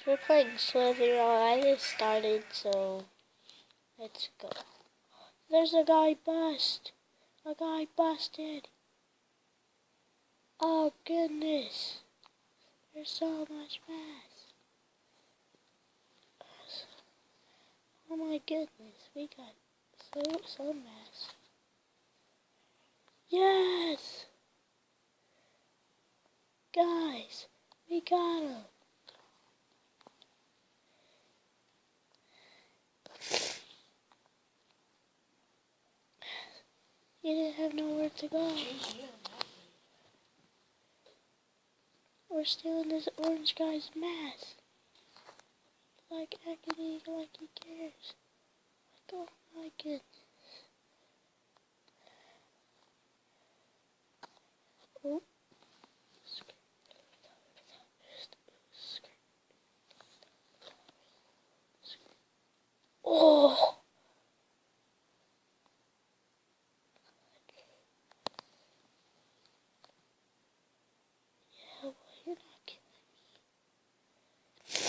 We're playing Slither. I just started, so let's go. There's a guy bust. A guy busted. Oh goodness. There's so much mass. Oh my goodness. We got so mass. Yes! Guys, we got him. He didn't have nowhere to go. We're stealing this orange guy's mask. Like, acting like he cares. Like, oh my goodness. Oh. Oh! Yeah, well, you're not killing me.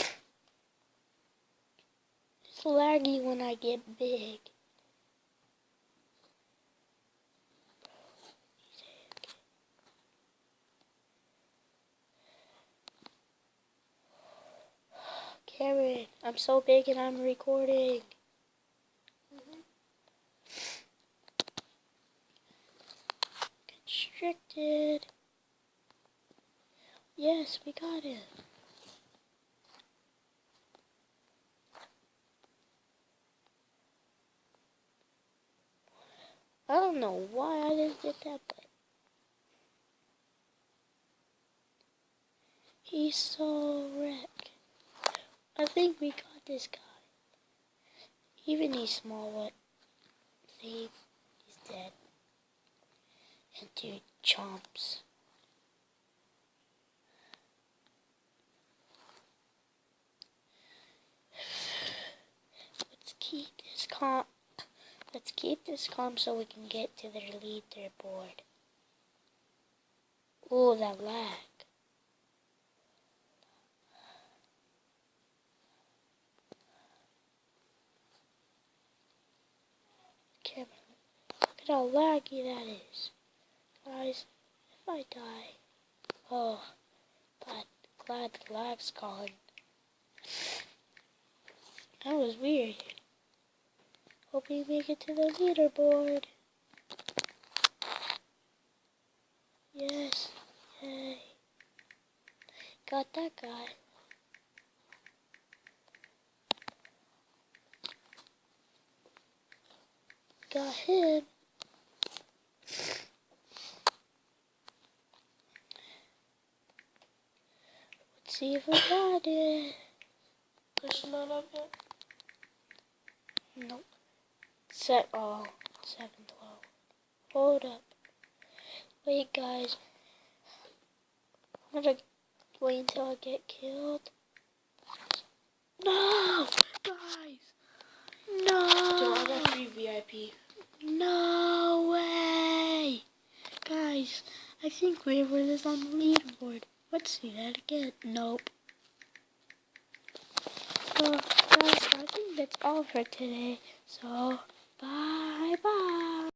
It's laggy when I get big. Cameron, I'm so big and I'm recording. Constricted. Yes, we got it. I don't know why I just did that, but he's so wrecked. I think we got this guy. Even he's small, what? See, he's dead. And two chomps. Let's keep this calm. Let's keep this calm so we can get to their leaderboard. Ooh, that lag. Cameron, look at how laggy that is. Guys, if I die, oh, but glad the lag's gone. That was weird. Hope we make it to the leaderboard. Yes, yay. Got that guy. Got him. Let's see if we got it. Push not up yet? Nope. Set all. 7-12. Hold up. Wait, guys. I'm gonna wait until I get killed. No! Guys! No! So I got free VIP. No way! Guys, I think River is on the leaderboard. Let's see that again. Nope. So, guys, I think that's all for today. So, bye-bye.